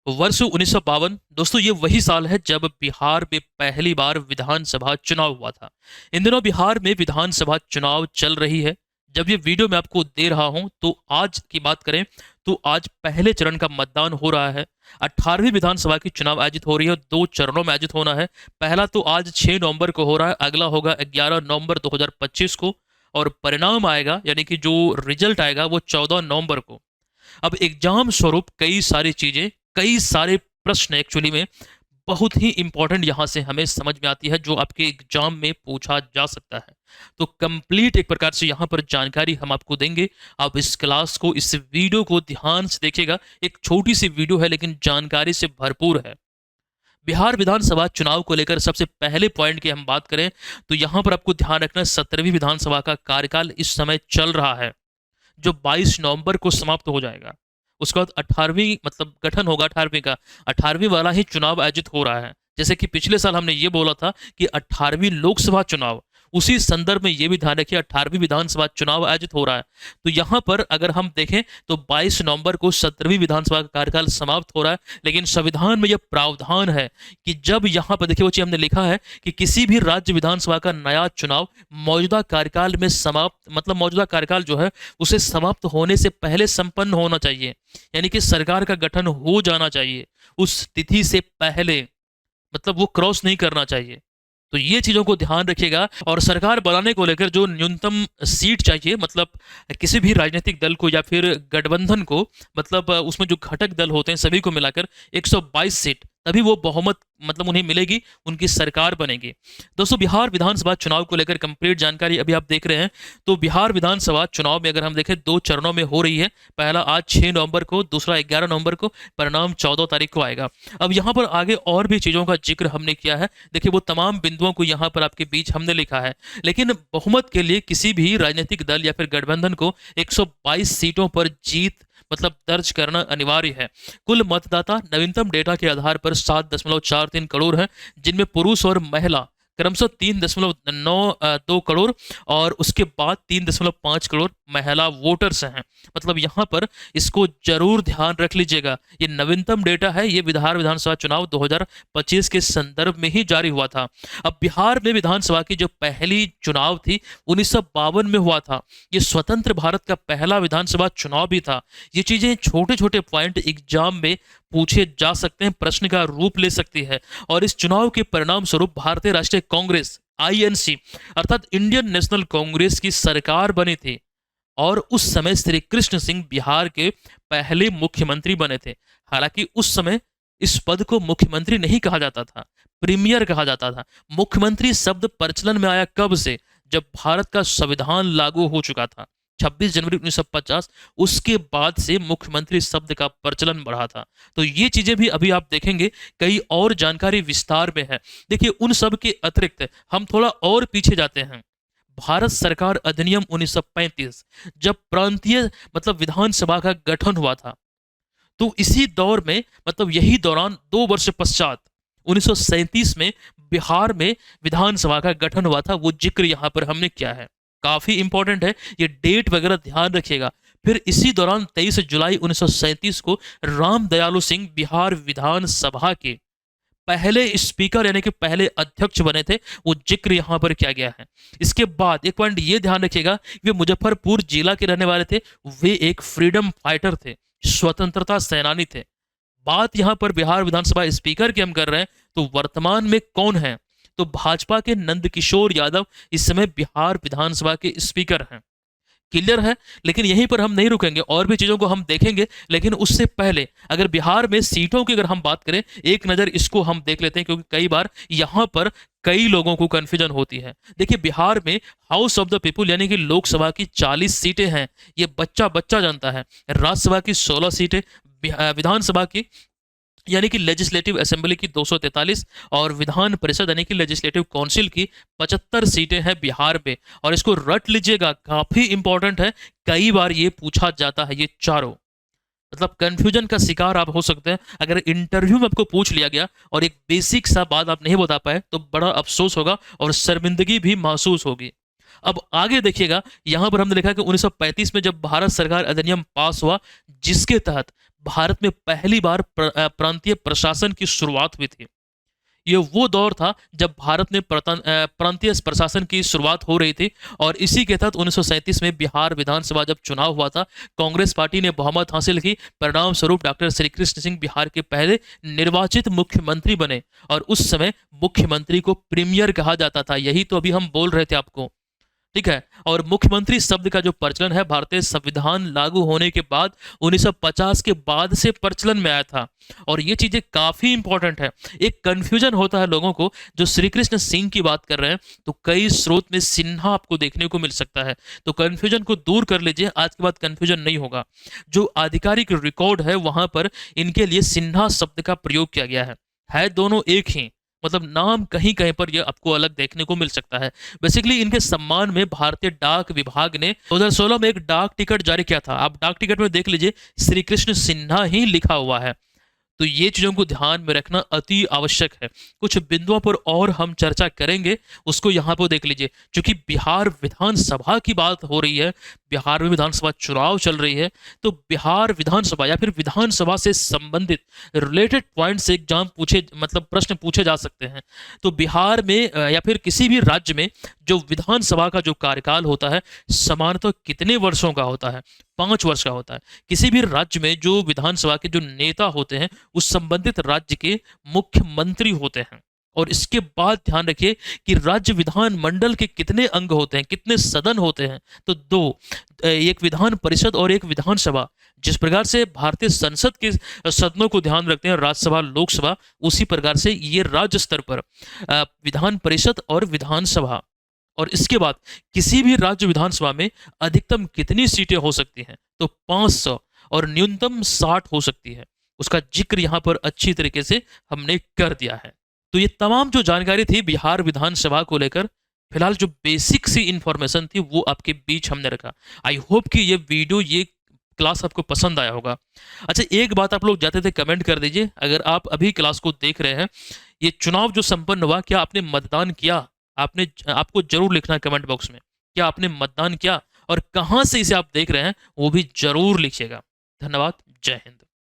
वर्ष 1952। दोस्तों ये वही साल है जब बिहार में पहली बार विधानसभा चुनाव हुआ था। इन दिनों बिहार में विधानसभा चुनाव चल रही है। जब ये वीडियो मैं आपको दे रहा हूं तो आज की बात करें तो आज पहले चरण का मतदान हो रहा है। 18वीं विधानसभा की चुनाव आयोजित हो रही है, दो चरणों में आयोजित होना है। पहला तो आज 6 नवंबर को हो रहा है, अगला होगा 11 नवंबर 2025 को। और परिणाम आएगा यानी कि जो रिजल्ट आएगा वो 14 नवंबर को। अब एग्जाम स्वरूप कई सारी चीजें, कई सारे प्रश्न एक्चुअली में बहुत ही इंपॉर्टेंट यहां से हमें समझ में आती है जो आपके एग्जाम में पूछा जा सकता है। तो कंप्लीट एक प्रकार से यहां पर जानकारी हम आपको देंगे। आप इस क्लास को, इस वीडियो को ध्यान से देखिएगा। एक छोटी सी वीडियो है लेकिन जानकारी से भरपूर है। बिहार विधानसभा चुनाव को लेकर सबसे पहले पॉइंट की हम बात करें तो यहां पर आपको ध्यान रखना है 17वीं विधानसभा का कार्यकाल इस समय चल रहा है, जो 22 नवंबर को समाप्त हो जाएगा। उसके बाद 18वीं मतलब गठन होगा 18वीं का। 18वीं वाला ही चुनाव आयोजित हो रहा है। जैसे कि पिछले साल हमने ये बोला था कि 18वीं लोकसभा चुनाव, उसी संदर्भ में ये भी ध्यान रखिए 18वीं विधानसभा चुनाव आयोजित हो रहा है। तो यहाँ पर अगर हम देखें तो 22 नवंबर को 17वीं विधानसभा का कार्यकाल समाप्त हो रहा है। लेकिन संविधान में यह प्रावधान है कि जब यहाँ पर देखिए वो चीज हमने लिखा है कि किसी भी राज्य विधानसभा का नया चुनाव मौजूदा कार्यकाल में समाप्त मतलब मौजूदा कार्यकाल जो है उसे समाप्त होने से पहले संपन्न होना चाहिए। यानी कि सरकार का गठन हो जाना चाहिए उस तिथि से पहले, मतलब वो क्रॉस नहीं करना चाहिए। तो ये चीजों को ध्यान रखिएगा। और सरकार बनाने को लेकर जो न्यूनतम सीट चाहिए, मतलब किसी भी राजनीतिक दल को या फिर गठबंधन को, मतलब उसमें जो घटक दल होते हैं सभी को मिलाकर 122 सीट, तभी वो बहुमत मतलब उन्हें मिलेगी, उनकी सरकार बनेगी। दोस्तों बिहार विधानसभा चुनाव को लेकर कंप्लीट जानकारी अभी आप देख रहे हैं। तो बिहार विधानसभा चुनाव में अगर हम देखें दो चरणों में हो रही है। पहला आज 6 नवंबर को, दूसरा 11 नवंबर को, परिणाम 14 तारीख को आएगा। अब यहाँ पर आगे और भी चीज़ों का जिक्र हमने किया है। देखिए वो तमाम बिंदुओं को यहाँ पर आपके बीच हमने लिखा है। लेकिन बहुमत के लिए किसी भी राजनीतिक दल या फिर गठबंधन को 122 सीटों पर जीत मतलब दर्ज करना अनिवार्य है। कुल मतदाता नवीनतम डेटा के आधार पर 7.43 करोड़ हैं, जिनमें पुरुष और महिला क्रमशः 3.92 करोड़ और उसके बाद 3.5 करोड़ महिला वोटर्स हैं। मतलब यहाँ पर इसको जरूर ध्यान रख लीजिएगा। ये नवीनतम डेटा है, ये बिहार विधानसभा चुनाव 2025 के संदर्भ में ही जारी हुआ था। अब बिहार में विधानसभा की जो पहली चुनाव थी 1952 में हुआ था। ये स्वतंत्र भारत का पहला विधानसभा चुनाव भी था। ये चीजें छोटे छोटे पॉइंट एग्जाम में पूछे जा सकते हैं, प्रश्न का रूप ले सकती है। और इस चुनाव के परिणाम स्वरूप भारतीय राष्ट्रीय कांग्रेस आईएनसी अर्थात इंडियन नेशनल कांग्रेस की सरकार बनी थी। और उस समय श्री कृष्ण सिंह बिहार के पहले मुख्यमंत्री बने थे। हालांकि उस समय इस पद को मुख्यमंत्री नहीं कहा जाता था, प्रीमियर कहा जाता था। मुख्यमंत्री शब्द प्रचलन में आया कब से? जब भारत का संविधान लागू हो चुका था 26 जनवरी 1950, उसके बाद से मुख्यमंत्री शब्द का प्रचलन बढ़ा था। तो ये चीजें भी अभी आप देखेंगे, कई और जानकारी विस्तार में है। देखिए उन सब के अतिरिक्त हम थोड़ा और पीछे जाते हैं। भारत सरकार अधिनियम 1935, जब प्रांतीय मतलब विधानसभा का गठन हुआ था, तो इसी दौर में मतलब यही दौरान 2 वर्ष पश्चात 1937 में बिहार में विधानसभा का गठन हुआ था। वो जिक्र यहाँ पर हमने किया है, काफी इंपॉर्टेंट है, ये डेट वगैरह ध्यान रखिएगा। फिर इसी दौरान 23 जुलाई 1937 को राम दयालु सिंह बिहार विधानसभा के पहले स्पीकर यानी कि पहले अध्यक्ष बने थे। वो जिक्र यहाँ पर किया गया है। इसके बाद एक पॉइंट ये ध्यान रखिएगा, वे मुजफ्फरपुर जिला के रहने वाले थे। वे एक फ्रीडम फाइटर थे, स्वतंत्रता सेनानी थे। बात यहाँ पर बिहार विधानसभा स्पीकर की हम कर रहे हैं तो वर्तमान में कौन है? तो भाजपा के नंदकिशोर यादव इस समय बिहार विधानसभा के स्पीकर हैं। क्लियर है? लेकिन यहीं पर हम नहीं रुकेंगे, और भी चीजों को हम देखेंगे। लेकिन उससे पहले अगर बिहार में सीटों की अगर हम बात करें, एक नजर इसको हम देख लेते हैं, क्योंकि कई बार यहां पर कई लोगों को कंफ्यूजन होती है। देखिए बिहार में हाउस ऑफ द पीपुल यानी कि लोकसभा की 40 सीटें हैं, ये बच्चा बच्चा जानता है। राज्यसभा की 16 सीटें, विधानसभा की यानी कि लेजिस्लेटिव असेंबली की 243 और विधान परिषद यानी कि लेजिस्लेटिव काउंसिल की 75 सीटें हैं बिहार में। और इसको रट लीजिएगा, काफी इंपॉर्टेंट है, कई बार ये पूछा जाता है। ये चारों मतलब कंफ्यूजन का शिकार आप हो सकते हैं। अगर इंटरव्यू में आपको पूछ लिया गया और एक बेसिक सा बात आप नहीं बता पाए तो बड़ा अफसोस होगा और शर्मिंदगी भी महसूस होगी। अब आगे देखिएगा, यहाँ पर हमने देखा कि 1935 में जब भारत सरकार अधिनियम पास हुआ, जिसके तहत भारत में पहली बार प्रांतीय प्रशासन की शुरुआत हुई थी। ये वो दौर था जब भारत में प्रांतीय प्रशासन की शुरुआत हो रही थी, और इसी के तहत 1937 में बिहार विधानसभा जब चुनाव हुआ था, कांग्रेस पार्टी ने बहुमत हासिल की। परिणाम स्वरूप डॉक्टर श्री कृष्ण सिंह बिहार के पहले निर्वाचित मुख्यमंत्री बने, और उस समय मुख्यमंत्री को प्रीमियर कहा जाता था। यही तो अभी हम बोल रहे थे आपको, ठीक है। और मुख्यमंत्री शब्द का जो प्रचलन है, भारतीय संविधान लागू होने के बाद 1950 के बाद से प्रचलन में आया था। और ये चीजें काफी इंपॉर्टेंट है। एक कंफ्यूजन होता है लोगों को, जो श्री कृष्ण सिंह की बात कर रहे हैं तो कई स्रोत में सिन्हा आपको देखने को मिल सकता है। तो कंफ्यूजन को दूर कर लीजिए, आज के बाद कंफ्यूजन नहीं होगा। जो आधिकारिक रिकॉर्ड है वहां पर इनके लिए सिन्हा शब्द का प्रयोग किया गया है दोनों एक ही, मतलब नाम कहीं कहीं पर ये आपको अलग देखने को मिल सकता है। बेसिकली इनके सम्मान में भारतीय डाक विभाग ने 2016 में एक डाक टिकट जारी किया था। आप डाक टिकट में देख लीजिए, श्री कृष्ण सिन्हा ही लिखा हुआ है। तो ये चीजों को ध्यान में रखना अति आवश्यक है। कुछ बिंदुओं पर और हम चर्चा करेंगे, उसको यहाँ पर देख लीजिए। क्योंकि बिहार विधानसभा की बात हो रही है, बिहार में विधानसभा चुनाव चल रही है, तो बिहार विधानसभा या फिर विधानसभा से संबंधित रिलेटेड पॉइंट से एग्जाम पूछे, मतलब प्रश्न पूछे जा सकते हैं। तो बिहार में या फिर किसी भी राज्य में जो विधानसभा का जो कार्यकाल होता है, सामान्यतः कितने वर्षों का होता है? 5 वर्ष का होता है। किसी भी राज्य में जो विधानसभा के जो नेता होते हैं, उस संबंधित राज्य के मुख्यमंत्री होते हैं। और इसके बाद ध्यान रखिए कि राज्य विधान मंडल के कितने अंग होते हैं, कितने सदन होते हैं? तो 2, एक विधान परिषद और एक विधानसभा। जिस प्रकार से भारतीय संसद के सदनों को ध्यान रखते हैं, राज्यसभा लोकसभा, उसी प्रकार से ये राज्य स्तर पर विधान परिषद और विधानसभा। और इसके बाद किसी भी राज्य विधानसभा में अधिकतम कितनी सीटें हो सकती हैं? तो 500, और न्यूनतम 60 हो सकती है। उसका जिक्र यहाँ पर अच्छी तरीके से हमने कर दिया है। तो ये तमाम जो जानकारी थी बिहार विधानसभा को लेकर, फिलहाल जो बेसिक सी इंफॉर्मेशन थी वो आपके बीच हमने रखा। आई होप कि ये वीडियो, ये क्लास आपको पसंद आया होगा। अच्छा, एक बात आप लोग जाते थे कमेंट कर दीजिए, अगर आप अभी क्लास को देख रहे हैं, ये चुनाव जो संपन्न हुआ, क्या आपने मतदान किया? आपको जरूर लिखना है कमेंट बॉक्स में, क्या आपने मतदान किया? और कहां से इसे आप देख रहे हैं वो भी जरूर लिखिएगा। धन्यवाद। जय हिंद।